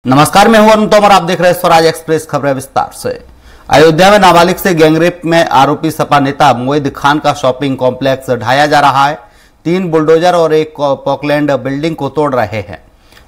नमस्कार, मैं हूं अरुण तोमर। आप देख रहे हैं स्वराज एक्सप्रेस खबरें विस्तार से। अयोध्या में नाबालिग से गैंगरेप में आरोपी सपा नेता मोहिद खान का शॉपिंग कॉम्प्लेक्स ढाया जा रहा है। 3 बुलडोजर और एक पॉकलैंड बिल्डिंग को तोड़ रहे हैं।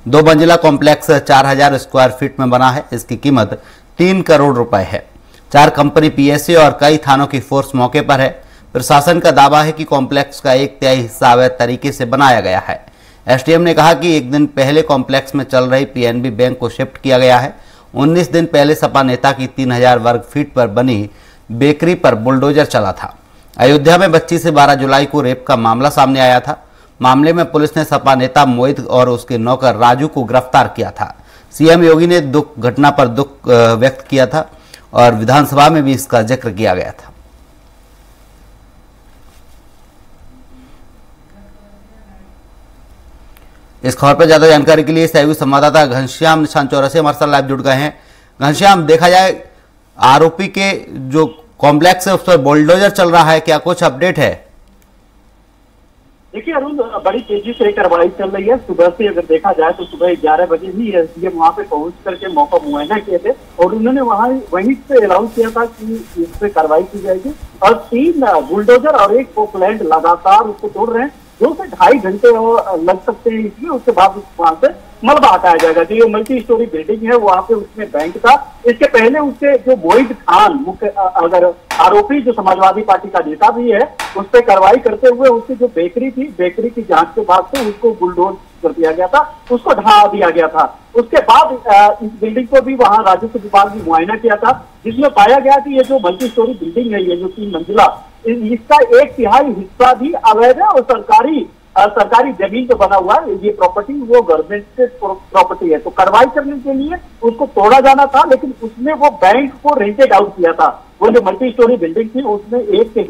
2 मंजिला कॉम्प्लेक्स 4000 स्क्वायर फीट में बना है। इसकी कीमत 3 करोड़ रुपए है। 4 कंपनी पीएसए और कई थानों की फोर्स मौके पर है। प्रशासन का दावा है कि कॉम्प्लेक्स का 1/3 हिस्सा अवैध तरीके से बनाया गया है। एसडीएम ने कहा कि एक दिन पहले कॉम्प्लेक्स में चल रही पीएनबी बैंक को शिफ्ट किया गया है। 19 दिन पहले सपा नेता की 3000 वर्ग फीट पर बनी बेकरी पर बुलडोजर चला था। अयोध्या में 25 से 12 जुलाई को रेप का मामला सामने आया था। मामले में पुलिस ने सपा नेता मोहित और उसके नौकर राजू को गिरफ्तार किया था। सीएम योगी ने घटना पर दुख व्यक्त किया था और विधानसभा में भी इसका जिक्र किया गया था। इस खबर पर ज्यादा जानकारी के लिए सहयोगी संवाददाता घनश्याम निशान चौरसिया हमारे साथ लाइव जुड़ गए हैं। घनश्याम, देखा जाए आरोपी के जो कॉम्प्लेक्स है उस पर बुलडोजर चल रहा है, क्या कुछ अपडेट है? देखिए अरुण, बड़ी तेजी से कार्रवाई चल रही है। सुबह से अगर देखा जाए तो सुबह 11 बजे ही एसडीएम वहां पे पहुंच करके मौका मुआयना किए थे और उन्होंने वहीं से अनाउंस किया था कि इस पे कार्रवाई की जाएगी। और 3 बुलडोजर और एक पोकलैंड लगातार उसको तोड़ रहे हैं। 2 से 2.5 घंटे लग सकते हैं इसलिए। उसके बाद वहां से मलबा हटाया जाएगा। जो ये मल्टी स्टोरी बिल्डिंग है वहां पे उसमें बैंक था। इसके पहले उसके जो मोहित खान मुख्य अगर आरोपी जो समाजवादी पार्टी का नेता भी है, उस पर कार्रवाई करते हुए उसकी जो बेकरी थी, बेकरी की जांच के बाद से उसको बुलडोज कर दिया गया था, उसको ढा दिया गया था। उसके बाद इस बिल्डिंग को भी वहां राजस्व विभाग ने मुआयना किया था, जिसमें पाया गया कि ये जो मल्टी स्टोरी बिल्डिंग है, ये जो 3 मंजिला, इसका 1/3 हिस्सा भी अवैध है और सरकारी जमीन पे बना हुआ है। ये प्रॉपर्टी वो गवर्नमेंट से प्रॉपर्टी है। तो कार्रवाई करने के लिए उसको तोड़ा जाना था, लेकिन उसने वो बैंक को रेंटेड आउट किया था। वो जो मल्टी स्टोरी बिल्डिंग थी उसमें 1/3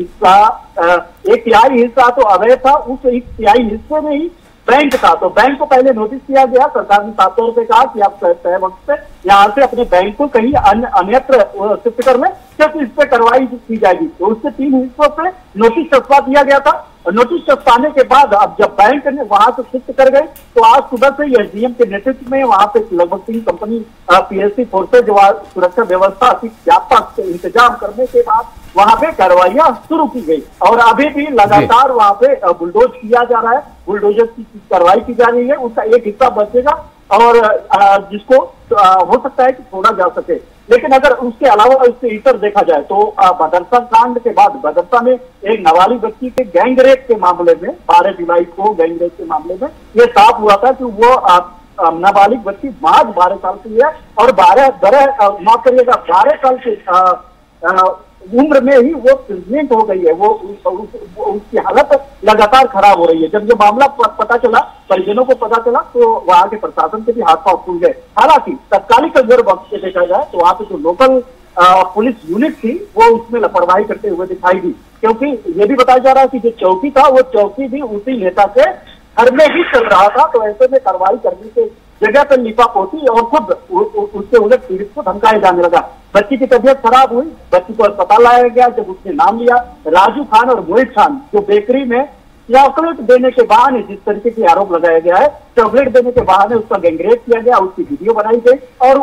हिस्सा तो अवैध था, उस 1/3 हिस्से में ही बैंक था। तो बैंक को पहले नोटिस किया गया। सरकार ने साफ तौर पे कहा कि आप तय वक्त से यहाँ से अपने बैंक को कहीं अन्यत्र शिफ्ट कर लें, सिर्फ इस पे कार्रवाई की जाएगी। तो उससे 3 हिस्सों पे नोटिस छपवा दिया गया था। नोटिस छपवाने के बाद अब जब बैंक ने वहां से शिफ्ट कर गए तो आज सुबह से एसडीएम के नेतृत्व में वहां पे लगभग 3 कंपनी पीएससी फोर्सेज सुरक्षा व्यवस्था की व्यापक इंतजाम करने के बाद वहां पे कार्रवाइयां शुरू की गई और अभी भी लगातार वहां पे बुलडोज किया जा रहा है। बुलडोजर की कार्रवाई की जा रही है। उसका एक हिस्सा बचेगा और जिसको हो सकता है कि छोड़ा जा सके। लेकिन अगर उसके अलावा उसके इतर देखा जाए तो मदरसा कांड के बाद मदरसा में एक नाबालिग बच्ची के गैंगरेप के मामले में 12 जुलाई को गैंगरेप के मामले में यह साफ हुआ था कि वो नाबालिग बच्ची महज 12 साल की है और 12 साल की उम्र में ही वो प्रेग्नेंट हो गई है। वो उसकी हालत लगातार खराब हो रही है। जब ये मामला पता चला, परिजनों को पता चला, तो वहां के प्रशासन के भी हाथ पांव खुल गए। हालांकि तत्कालिक अगर वक्त से देखा जाए तो वहां पे जो लोकल पुलिस यूनिट थी वो उसमें लापरवाही करते हुए दिखाई दी, क्योंकि ये भी बताया जा रहा है कि जो चौकी था वो चौकी भी उसी नेता के घर में ही चल रहा था। तो ऐसे में कार्रवाई करने के जगह पर लिपापोती और खुद उसके उलट पीड़ित को धमकाया जाने लगा। बच्ची की तबीयत खराब हुई, बच्ची को अस्पताल लाया गया। जब उसने नाम लिया राजू खान और मोहित खान, जो बेकरी में चॉकलेट देने के बहाने, जिस तरीके के आरोप लगाया गया है, चॉकलेट देने के बहाने उसका गैंगरेप किया गया, उसकी वीडियो बनाई गई और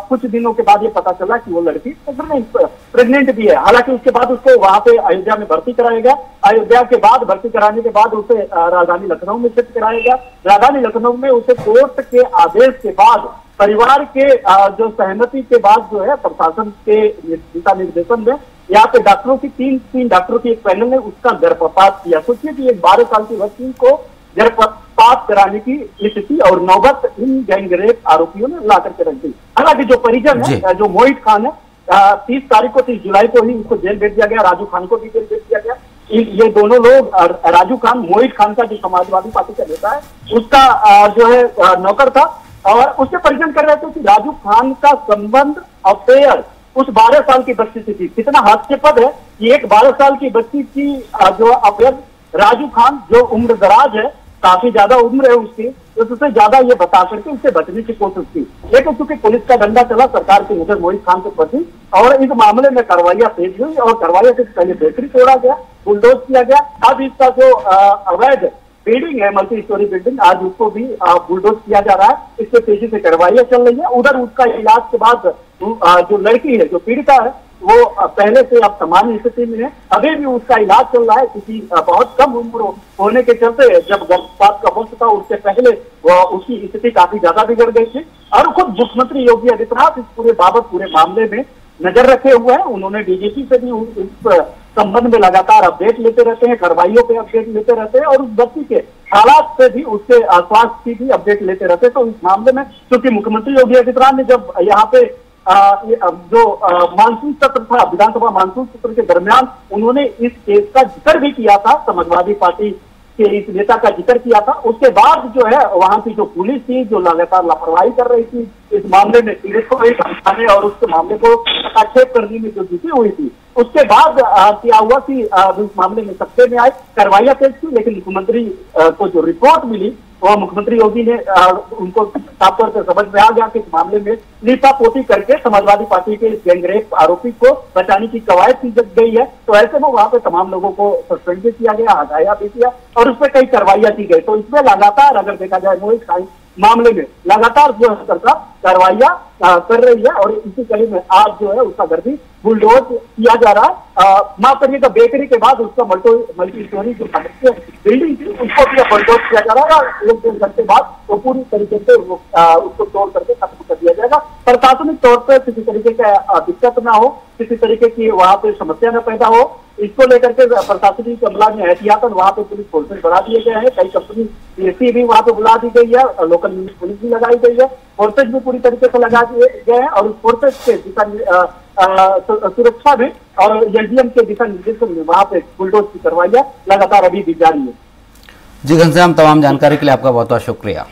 कुछ दिनों के बाद ये पता चला कि वो लड़की प्रेग्नेंट भी है। हालांकि उसके बाद उसको वहां पे अयोध्या में भर्ती कराया गया। अयोध्या के बाद भर्ती कराने के बाद उसे राजधानी लखनऊ में शिफ्ट कराया गया। राजधानी लखनऊ में उसे कोर्ट के आदेश के बाद, परिवार के जो सहमति के बाद जो है प्रशासन के दिशा निर्देशन में यहाँ पे डॉक्टरों की 3 डॉक्टरों की एक पैनल ने उसका गर्भपात किया। सोचिए कि एक 12 साल की बच्ची को गर्भपात कराने की स्थिति और नौबत इन गैंगरेप आरोपियों ने ला करके रख दी। हालांकि जो परिजन है, जो मोहित खान है, 30 जुलाई को ही उसको जेल भेज दिया गया। राजू खान को भी जेल भेज दिया गया। ये दोनों लोग, राजू खान मोहित खान का जो समाजवादी पार्टी का नेता है, उसका जो है नौकर था और उसके परिजन कर रहे थे कि राजू खान का संबंध अफेयर उस 12 साल की बच्ची से थी। कितना हास्यास्पद है कि एक 12 साल की बच्ची की जो अफेयर राजू खान, जो उम्र दराज है, काफी ज्यादा उम्र है उसकी, तो उससे ज्यादा ये बता करके उससे बचने की कोशिश की। लेकिन चूंकि पुलिस का डंडा चला, सरकार की नजर मोहित खान को पड़ी और इस मामले में कार्रवाइयां तेज हुई और कार्रवाई से पहले बेकरी तोड़ा गया, बुलडोज किया गया। अब इसका जो अवैध बिल्डिंग है, मल्टी स्टोरी बिल्डिंग, आज उसको भी बुलडोज किया जा रहा है। इससे तेजी से कार्रवाइयां चल रही है। उधर उसका इलाज के बाद जो लड़की है, जो पीड़िता है, वो पहले से अब सामान्य स्थिति में है। अभी भी उसका इलाज चल रहा है, क्योंकि बहुत कम उम्र होने के चलते जब गर्भपात का वक्त था उससे पहले उसकी स्थिति काफी ज्यादा बिगड़ गई थी। और खुद मुख्यमंत्री योगी आदित्यनाथ इस पूरे बाबत, पूरे मामले में नजर रखे हुए हैं। उन्होंने डीजीपी से भी इस संबंध में लगातार अपडेट लेते रहते हैं, कार्रवाइयों पे अपडेट लेते रहते हैं, और उस बच्ची के हालात से भी, उसके स्वास्थ्य की भी अपडेट लेते रहते हैं। तो इस मामले में क्योंकि मुख्यमंत्री योगी आदित्यनाथ ने जब यहाँ पे जो मानसून सत्र था, विधानसभा मानसून सत्र के दरमियान उन्होंने इस केस का जिक्र भी किया था, समाजवादी पार्टी के इस नेता का जिक्र किया था। उसके बाद जो है वहां की जो पुलिस थी, जो लगातार लापरवाही कर रही थी इस मामले में, पीड़ित को एक हटाने और उसके मामले को हस्तक्षेप करने में जो जुटी हुई थी, उसके बाद क्या हुआ कि इस मामले में सत्ते में आए, कार्रवाइयां तेज की। लेकिन मुख्यमंत्री को जो रिपोर्ट मिली, वह मुख्यमंत्री योगी ने उनको साफ तौर पर समझ में आ गया कि इस मामले में लीपापोती करके समाजवादी पार्टी के गैंगरेप आरोपी को बचाने की कवायद की गई है। तो ऐसे में वहां पे तमाम लोगों को सस्पेंड भी किया गया, हटाया भी किया, और उस पर कई कार्रवाइयां की गई। तो इसमें लगातार अगर देखा जाए मोहित मामले में लगातार जो सरकार कार्रवाइयां कर रही है, और इसी कड़ी में आज जो है उसका घर भी बुलडोज किया जा रहा है। माफ करिएगा, बेकरी के बाद उसका मल्टी स्टोरी जो बिल्डिंग थी उसको भी बुलडोज किया जा रहा है। 1-2 घंटे बाद वो पूरी तरीके से उसको तोड़ करके खत्म कर दिया जाएगा। प्रशासनिक तौर पर किसी तरीके का दिक्कत ना हो, किसी तरीके की वहां पे समस्या न पैदा हो, इसको लेकर के प्रशासनिक अमला में एहतियातन वहां पे पुलिस फोर्सेज बढ़ा दिए गए हैं। कई कंपनी पीएससी भी वहां पे बुला दी गई है, लोकल पुलिस भी लगाई गई है, फोर्सेज भी पूरी तरीके से लगा दिए गए हैं, और उस फोर्सेज के दिशा सुरक्षा में और एसडीएम के दिशा निर्देशन में वहां पे बुलडोज की कार्रवाइयां लगातार अभी भी जारी है। जी घनश्याम, तमाम जानकारी के लिए आपका बहुत बहुत शुक्रिया।